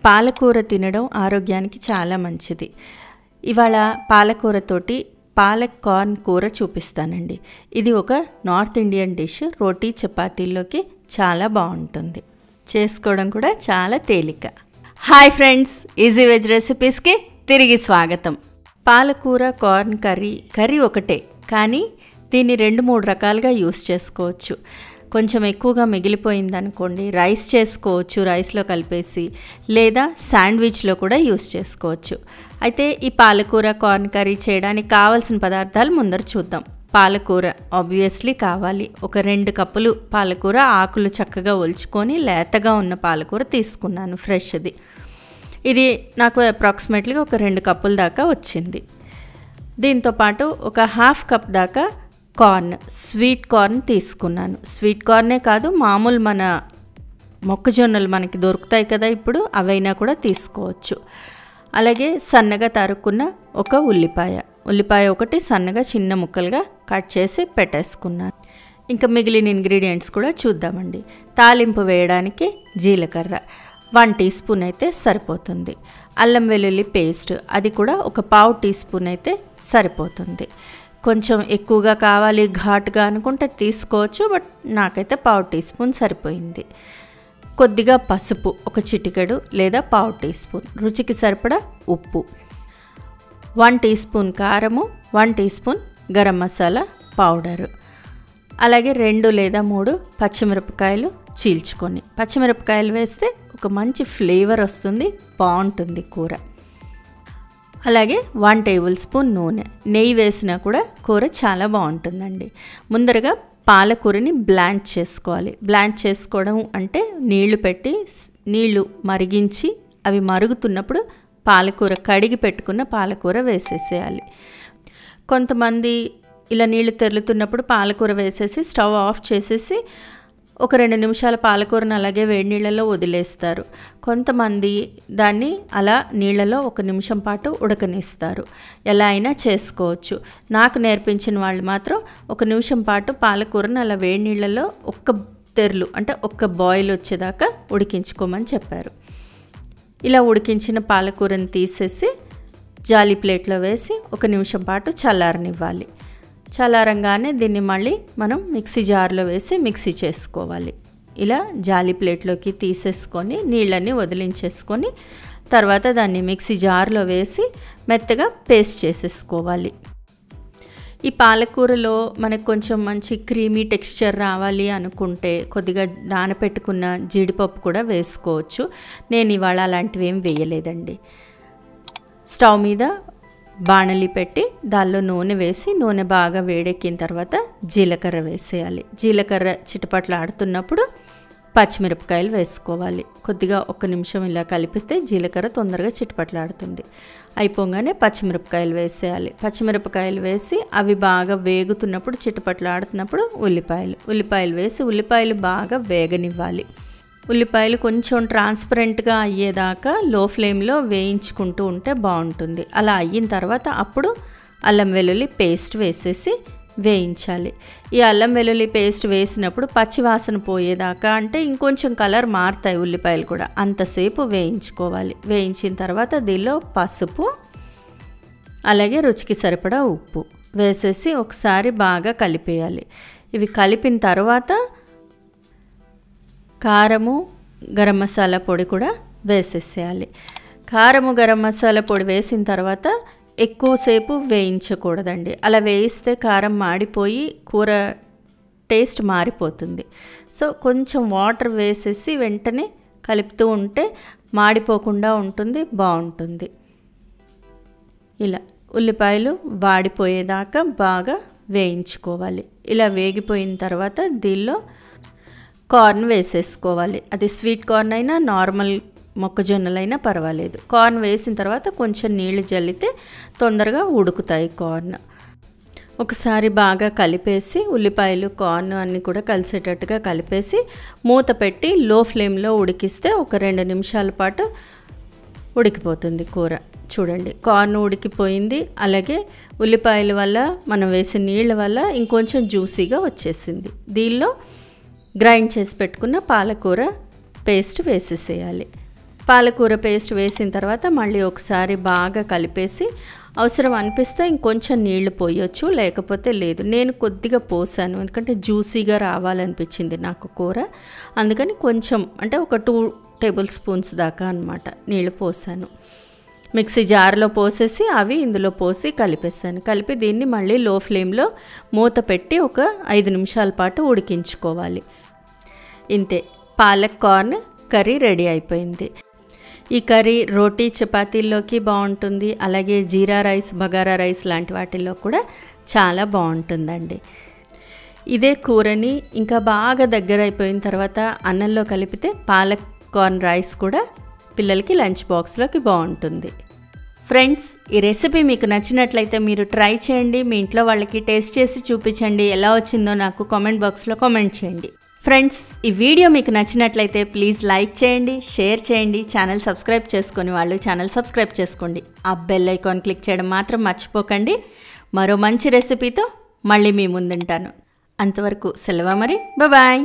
పాలకూర తినడం ఆరోగ్యానికి చాలా మంచిది. ఇవాళ పాలకూరతోటి పాలక్ కార్న్ కూర చూపిస్తానండి. ఇది ఒక నార్త్ ఇండియన్ డిష్. రోటీ చపాతీల్లోకి చాలా బాగుంటుంది. చేసుకోవడం కూడా చాలా తేలిక. హాయ్ ఫ్రెండ్స్, ఈజీ వెజ్ రెసిపీస్కి తిరిగి స్వాగతం. పాలకూర కార్న్ కర్రీ ఒకటే, కానీ దీన్ని 2-3 రకాలుగా యూస్ చేసుకోవచ్చు. కొంచెం ఎక్కువగా మిగిలిపోయిందనుకోండి, రైస్ చేసుకోవచ్చు, రైస్లో కలిపేసి, లేదా శాండ్విచ్లో కూడా యూస్ చేసుకోవచ్చు. అయితే ఈ పాలకూర కార్న్ కర్రీ చేయడానికి కావాల్సిన పదార్థాలు ముందర చూద్దాం. పాలకూర ఆబ్వియస్లీ కావాలి. ఒక 2 కప్పులు పాలకూర, ఆకులు చక్కగా ఒలుచుకొని లేతగా ఉన్న పాలకూర తీసుకున్నాను, ఫ్రెష్ది. ఇది నాకు అప్రాక్సిమేట్లీగా ఒక 2 కప్పుల దాకా వచ్చింది. దీంతోపాటు ఒక 1/2 కప్ దాకా కార్న్, స్వీట్ కార్న్ తీసుకున్నాను. స్వీట్ కార్నే కాదు, మామూలు మన మొక్కజొన్నలు మనకి దొరుకుతాయి కదా ఇప్పుడు, అవైనా కూడా తీసుకోవచ్చు. అలాగే సన్నగా తరుక్కున్న ఒక ఉల్లిపాయ ఒకటి సన్నగా చిన్న ముక్కలుగా కట్ చేసి పెట్టేసుకున్నాను. ఇంకా మిగిలిన ఇంగ్రీడియంట్స్ కూడా చూద్దామండి. తాలింపు వేయడానికి జీలకర్ర 1 టీ స్పూన్ అయితే సరిపోతుంది. అల్లం వెల్లుల్లి పేస్ట్, అది కూడా ఒక 1/2 టీ స్పూన్ అయితే సరిపోతుంది. కొంచెం ఎక్కువగా కావాలి, ఘాటుగా అనుకుంటే తీసుకోవచ్చు, బట్ నాకైతే 1/2 టీ స్పూన్ సరిపోయింది. కొద్దిగా పసుపు, ఒక చిటికెడు లేదా 1/2 టీ స్పూన్. రుచికి సరిపడా ఉప్పు, 1 టీ స్పూన్ కారము, 1 teaspoon garam masala powder, అలాగే 2 లేదా 3 పచ్చిమిరపకాయలు చీల్చుకొని. పచ్చిమిరపకాయలు వేస్తే ఒక మంచి ఫ్లేవర్ వస్తుంది, బాగుంటుంది కూర. అలాగే 1 టేబుల్ స్పూన్ నూనె, నెయ్యి వేసినా కూడా కూర చాలా బాగుంటుందండి. ముందరగా పాలకూరని బ్లాంచ్ చేసుకోవాలి. బ్లాంచ్ చేసుకోవడం అంటే నీళ్లు పెట్టి, నీళ్లు మరిగించి, అవి మరుగుతున్నప్పుడు పాలకూర, కడిగి పెట్టుకున్న పాలకూర వేసేసేయాలి. కొంతమంది ఇలా నీళ్లు తెరులుతున్నప్పుడు పాలకూర వేసేసి స్టవ్ ఆఫ్ చేసేసి ఒక 2 నిమిషాల పాలకూరను అలాగే వేడి నీళ్ళలో వదిలేస్తారు. కొంతమంది దాన్ని అలా నీళ్ళలో 1 నిమిషం పాటు ఉడకనిస్తారు. ఎలా అయినా చేసుకోవచ్చు. నాకు నేర్పించిన వాళ్ళు మాత్రం 1 నిమిషం పాటు పాలకూరను అలా వేడి నీళ్ళలో ఒక్క తెరలు అంటే ఒక్క బాయిల్ వచ్చేదాకా ఉడికించుకోమని చెప్పారు. ఇలా ఉడికించిన పాలకూరను తీసేసి జాలీ ప్లేట్లో వేసి 1 నిమిషం పాటు చల్లారనివ్వాలి. చల్లారంగానే దీన్ని మళ్ళీ మనం మిక్సీ జార్లో వేసి మిక్సీ చేసుకోవాలి. ఇలా జాలీ ప్లేట్లోకి తీసేసుకొని నీళ్ళన్నీ వదిలించేసుకొని తర్వాత దాన్ని మిక్సీ జార్లో వేసి మెత్తగా పేస్ట్ చేసేసుకోవాలి. ఈ పాలకూరలో మనకు కొంచెం మంచి క్రీమీ టెక్స్చర్ రావాలి అనుకుంటే కొద్దిగా నానపెట్టుకున్న జీడిపప్పు కూడా వేసుకోవచ్చు. నేను ఇవాళ అలాంటివి ఏం వేయలేదండి. స్టవ్ మీద బాణలి పెట్టి దానిలో నూనె వేసి, నూనె బాగా వేడెక్కిన తర్వాత జీలకర్ర వేసేయాలి. జీలకర్ర చిటపట్లు ఆడుతున్నప్పుడు పచ్చిమిరపకాయలు వేసుకోవాలి. కొద్దిగా 1 నిమిషం ఇలా కలిపితే జీలకర్ర తొందరగా చిటపట్లాడుతుంది. అయిపోగానే పచ్చిమిరపకాయలు వేసేయాలి. పచ్చిమిరపకాయలు వేసి అవి బాగా వేగుతున్నప్పుడు, చిటపట్లు ఆడుతున్నప్పుడు ఉల్లిపాయలు వేసి ఉల్లిపాయలు బాగా వేగనివ్వాలి. ఉల్లిపాయలు కొంచెం ట్రాన్స్పరెంట్గా అయ్యేదాకా లో ఫ్లేమ్లో వేయించుకుంటూ ఉంటే బాగుంటుంది. అలా అయిన తర్వాత అప్పుడు అల్లం వెల్లుల్లి పేస్ట్ వేసేసి వేయించాలి. ఈ అల్లం వెల్లుల్లి పేస్ట్ వేసినప్పుడు పచ్చివాసన పోయేదాకా, అంటే ఇంకొంచెం కలర్ మారుతాయి ఉల్లిపాయలు కూడా, అంతసేపు వేయించుకోవాలి. వేయించిన తర్వాత దీనిలో పసుపు, అలాగే రుచికి సరిపడా ఉప్పు వేసేసి ఒకసారి బాగా కలిపేయాలి. ఇవి కలిపిన తర్వాత కారము, గరం మసాలా పొడి కూడా వేసేసేయాలి. కారము, గరం మసాలా పొడి వేసిన తర్వాత ఎక్కువసేపు వేయించకూడదండి. అలా వేయిస్తే కారం మాడిపోయి కూర టేస్ట్ మారిపోతుంది. సో కొంచెం వాటర్ వేసేసి వెంటనే కలుపుతూ ఉంటే మాడిపోకుండా ఉంటుంది, బాగుంటుంది. ఇలా ఉల్లిపాయలు వాడిపోయేదాకా బాగా వేయించుకోవాలి. ఇలా వేగిపోయిన తర్వాత దీనిలో కార్న్ వేసేసుకోవాలి. అది స్వీట్ కార్న్ అయినా నార్మల్ మొక్కజొన్నలైనా పర్వాలేదు. కార్న్ వేసిన తర్వాత కొంచెం నీళ్లు జల్లితే తొందరగా ఉడుకుతాయి కార్న్. ఒకసారి బాగా కలిపేసి ఉల్లిపాయలు, కార్న్ అన్నీ కూడా కలిసేటట్టుగా కలిపేసి మూత పెట్టి లో ఫ్లేమ్లో ఉడికిస్తే ఒక 2 నిమిషాల పాటు ఉడికిపోతుంది కూర. చూడండి, కార్న్ ఉడికిపోయింది. అలాగే ఉల్లిపాయల వల్ల మనం వేసిన నీళ్ళ వల్ల ఇంకొంచెం జ్యూసీగా వచ్చేసింది. దీనిలో గ్రైండ్ చేసి పెట్టుకున్న పాలకూర పేస్ట్ వేసేసేయాలి. పాలకూర పేస్ట్ వేసిన తర్వాత మళ్ళీ ఒకసారి బాగా కలిపేసి అవసరం అనిపిస్తే ఇంకొంచెం నీళ్లు పోయొచ్చు, లేకపోతే లేదు. నేను కొద్దిగా పోసాను ఎందుకంటే జ్యూసీగా రావాలనిపించింది నాకు కూర. అందుకని కొంచెం అంటే ఒక 2 టేబుల్ స్పూన్స్ దాకా అన్నమాట నీళ్లు పోసాను. మిక్సీ జార్లో పోసేసి అవి ఇందులో పోసి కలిపేసాను. కలిపి దీన్ని మళ్ళీ లో ఫ్లేమ్లో మూత పెట్టి ఒక 5 నిమిషాల పాటు ఉడికించుకోవాలి. ఇంతే, పాలక్ కార్న్ కర్రీ రెడీ అయిపోయింది. ఈ కర్రీ రోటీ చపాతీల్లోకి బాగుంటుంది, అలాగే జీరా రైస్, బగారా రైస్ లాంటి వాటిల్లో కూడా చాలా బాగుంటుందండి. ఇదే కూరని ఇంకా బాగా దగ్గర అయిపోయిన తర్వాత అన్నంలో కలిపితే పాలక్ కార్న్ రైస్ కూడా పిల్లలకి లంచ్ బాక్స్లోకి బాగుంటుంది. ఫ్రెండ్స్, ఈ రెసిపీ మీకు నచ్చినట్లయితే మీరు ట్రై చేయండి. మీ ఇంట్లో వాళ్ళకి టేస్ట్ చేసి చూపించండి. ఎలా వచ్చిందో నాకు కామెంట్ బాక్స్లో కామెంట్ చేయండి. ఫ్రెండ్స్, ఈ వీడియో మీకు నచ్చినట్లయితే ప్లీజ్ లైక్ చేయండి, షేర్ చేయండి. ఛానల్ సబ్స్క్రైబ్ చేసుకొని వాళ్ళు ఛానల్ సబ్స్క్రైబ్ చేసుకోండి. ఆ బెల్ ఐకాన్ క్లిక్ చేయడం మాత్రం మర్చిపోకండి. మరో మంచి రెసిపీతో మళ్ళీ మీ ముందుంటాను. అంతవరకు సెలవు మరి. బాయ్.